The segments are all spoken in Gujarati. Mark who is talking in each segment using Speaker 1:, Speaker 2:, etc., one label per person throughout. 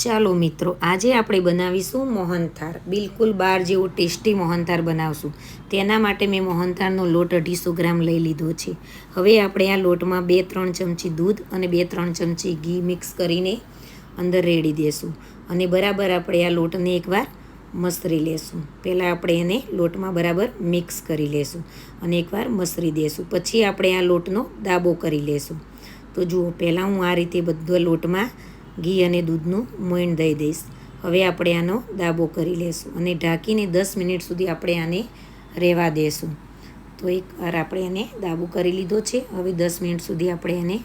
Speaker 1: ચાલો મિત્રો, આજે આપણે બનાવીશું મોહનથાળ. બિલકુલ બહાર જેવો ટેસ્ટી મોહનથાળ બનાવશું. તેના માટે મેં મોહનથાળનો લોટ 250 ગ્રામ લઈ લીધો છે. હવે આપણે આ લોટમાં 2-3 ચમચી દૂધ અને 2-3 ચમચી ઘી મિક્સ કરીને અંદર રેડી દેશું. અને બરાબર આપણે આ લોટને એકવાર મસળી લેશું. પહેલાં આપણે એને લોટમાં બરાબર મિક્સ કરી લેશું અને એકવાર મસળી દેશું. પછી આપણે આ લોટનો દાબો કરી લેશું. તો જુઓ, પહેલાં હું આ રીતે બધો લોટમાં ઘી અને દૂધનું મોઈણ દઈ દઈશ. હવે આપણે આનો દાબો કરી લેશું અને ઢાંકીને 10 મિનિટ સુધી આપણે આને રહેવા દેશું. તો એકવાર આપણે એને દાબો કરી લીધો છે. હવે 10 મિનિટ સુધી આપણે એને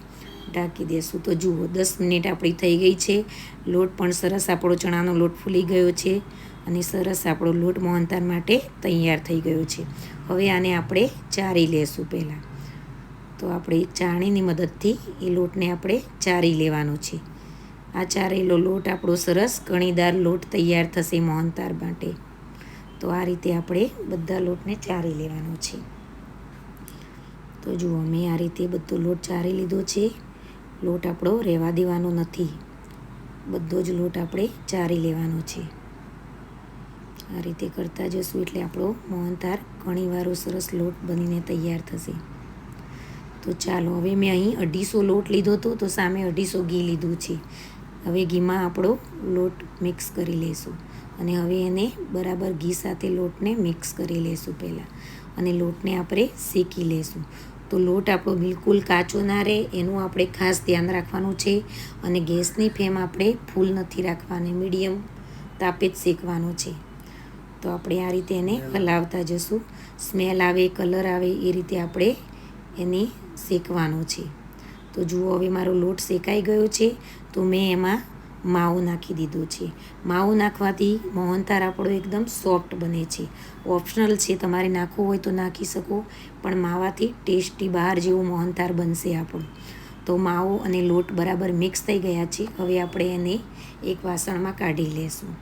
Speaker 1: ઢાંકી દેશું. તો જુઓ, 10 મિનિટ આપણી થઈ ગઈ છે. લોટ પણ સરસ આપણો ચણાનો લોટ ફૂલી ગયો છે અને સરસ આપણો લોટ મોહનથાળ માટે તૈયાર થઈ ગયો છે. હવે આને આપણે ચારી લેશું. પહેલાં તો આપણે ચાળણીની મદદથી એ લોટને આપણે ચારી લેવાનો છે. આ ચારેલો લોટ આપણો સરસ કણીદાર લોટ તૈયાર થશે મોહનથાળ માટે. તો આ રીતે આપણે બધા લોટને ચારી લેવાનો છે. તો જુઓ, મેં આ રીતે બધો લોટ ચારી લીધો છે. લોટ આપણો રહેવા દેવાનો નથી, બધો જ લોટ આપણે ચારી લેવાનો છે. આ રીતે કરતા જશું એટલે આપણો મોહનથાળ ઘણીવારો સરસ લોટ બનીને તૈયાર થશે. તો ચાલો, હવે મેં અહીં 250 લોટ લીધો હતો, તો સામે 250 ઘી લીધું છે. હવે ઘીમાં આપણો લોટ મિક્સ કરી લઈશું અને હવે એને બરાબર ઘી સાથે લોટને મિક્સ કરી લઈશું પહેલાં. અને લોટને આપણે શેકી લઈશું. તો લોટ આપણો બિલકુલ કાચો ના રહે એનું આપણે ખાસ ધ્યાન રાખવાનું છે. અને ગેસની ફ્લેમ આપણે ફૂલ નથી રાખવાની, મીડિયમ તાપે જ શેકવાનો છે. તો આપણે આ રીતે એને હલાવતા જશું. સ્મેલ આવે, કલર આવે એ રીતે આપણે એને શેકવાનો છે. તો જુઓ, હવે મારો લોટ શેકાઈ ગયો છે. તો મેં એમાં માવું નાખી દીધું છે. માવું નાખવાથી મોહનથાળ આપણો એકદમ સોફ્ટ બને છે. ઓપ્શનલ છે, તમારે નાખવું હોય તો નાખી શકો, પણ માવાથી ટેસ્ટી બહાર જેવું મોહનથાળ બનશે આપણું. તો માવો અને લોટ બરાબર મિક્સ થઈ ગયા છે. હવે આપણે એને એક વાસણમાં કાઢી લેશું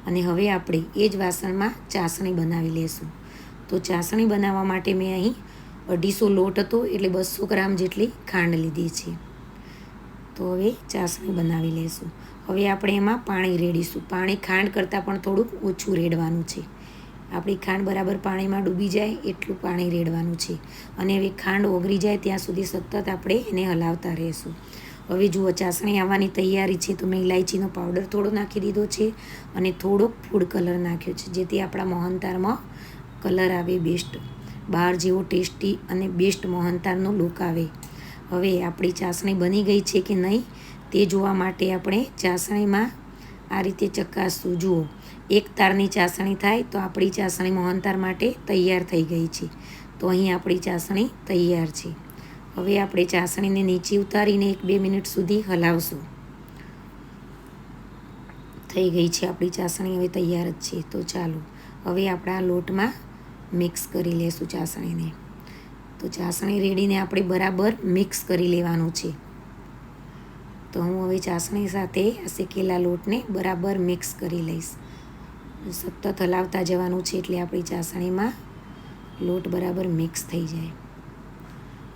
Speaker 1: અને હવે આપણે એ જ વાસણમાં ચાસણી બનાવી લેશું. તો ચાસણી બનાવવા માટે મેં અહીં 250 લોટ હતો એટલે 200 ગ્રામ જેટલી ખાંડ લીધી છે. તો હવે ચાસણી બનાવી લઈશું. હવે આપણે એમાં પાણી રેડીશું. પાણી ખાંડ કરતાં પણ થોડુંક ઓછું રેડવાનું છે. આપણી ખાંડ બરાબર પાણીમાં ડૂબી જાય એટલું પાણી રેડવાનું છે. અને હવે ખાંડ ઓગળી જાય ત્યાં સુધી સતત આપણે એને હલાવતા રહીશું. હવે જુઓ, ચાસણી આવવાની તૈયારી છે. તો મેં ઇલાયચીનો પાવડર થોડો નાખી દીધો છે અને થોડોક ફૂડ કલર નાખ્યો છે, જેથી આપણા મોહનથાળમાં કલર આવે બેસ્ટ, બહાર જેવો ટેસ્ટી અને બેસ્ટ મોહનથાળનો લુક આવે. હવે આપણી ચાસણી બની ગઈ છે કે નહીં તે જોવા માટે આપણે ચાસણીમાં આ રીતે ચકાસવું. જુઓ, એક તારની ચાસણી થાય તો આપણી ચાસણી મોહનથાળ માટે તૈયાર થઈ ગઈ છે. તો અહીં આપણી ચાસણી તૈયાર છે. હવે આપણે ચાસણીને નીચે ઉતારીને 1-2 મિનિટ સુધી હલાવશું. થઈ ગઈ છે આપણી ચાસણી, હવે તૈયાર જ છે. તો ચાલો, હવે આપણા લોટમાં મિક્સ કરી લેશું ચાસણીને. તો ચાસણી રેડીને આપણે બરાબર મિક્સ કરી લેવાનું છે. તો હું હવે ચાસણી સાથે શેકેલા લોટને બરાબર મિક્સ કરી લઈશ. સતત હલાવતા જવાનું છે એટલે આપણી ચાસણીમાં લોટ બરાબર મિક્સ થઈ જાય.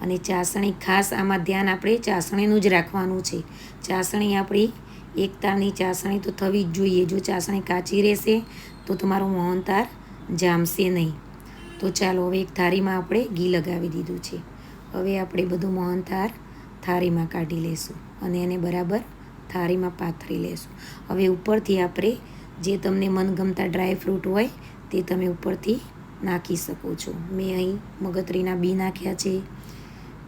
Speaker 1: અને ચાસણી ખાસ આમાં ધ્યાન આપણે ચાસણીનું જ રાખવાનું છે. ચાસણી આપણી એક તારની ચાસણી તો થવી જ જોઈએ. જો ચાસણી કાચી રહેશે તો તમારું મોહનથાળ જામશે નહીં. તો ચાલો, હવે એક થાળીમાં આપણે ઘી લગાવી દીધું છે. હવે આપણે બધું મોહનથાળ થાળીમાં કાઢી લઈશું અને એને બરાબર થાળીમાં પાથરી લઈશું. હવે ઉપરથી આપણે જે તમને મનગમતા ડ્રાયફ્રૂટ હોય તે તમે ઉપરથી નાખી શકો છો. મેં અહીં મગતરીના બી નાખ્યા છે,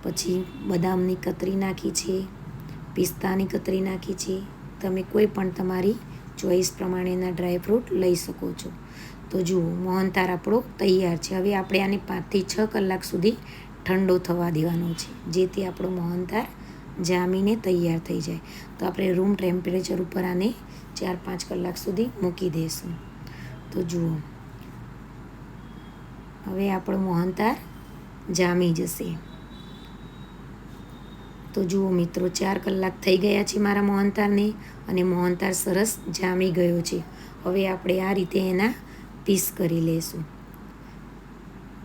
Speaker 1: પછી બદામની કતરી નાખી છે, પિસ્તાની કતરી નાખી છે. તમે કોઈ પણ તમારી ચોઈસ પ્રમાણેના ડ્રાયફ્રૂટ લઈ શકો છો. તો જુઓ, મોહનથાળ આપણો તૈયાર છે. હવે આપણે આને 5થી 6 કલાક સુધી ઠંડો થવા દેવાનો છે, જેથી આપણો મોહનથાળ જામીને તૈયાર થઈ જાય. તો આપણે રૂમ ટેમ્પરેચર ઉપર આને 4-5 કલાક સુધી મૂકી દઈશું. તો જુઓ, હવે આપણો મોહનથાળ જામી જશે. તો જુઓ મિત્રો, 4 કલાક થઈ ગયા છે મારા મોહનથાળને અને મોહનથાળ સરસ જામી ગયો છે. હવે આપણે આ રીતે એના પીસ કરી લઈશું.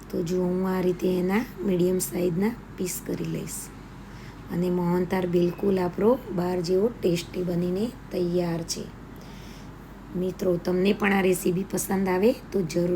Speaker 1: તો જુઓ, હું આ રીતે એના મીડિયમ સાઇઝના પીસ કરી લઈશ. અને મોહનથાળ બિલકુલ આપણો બહાર જેવો ટેસ્ટી બનીને તૈયાર છે. મિત્રો, તમને પણ આ રેસીપી પસંદ આવે તો જરૂર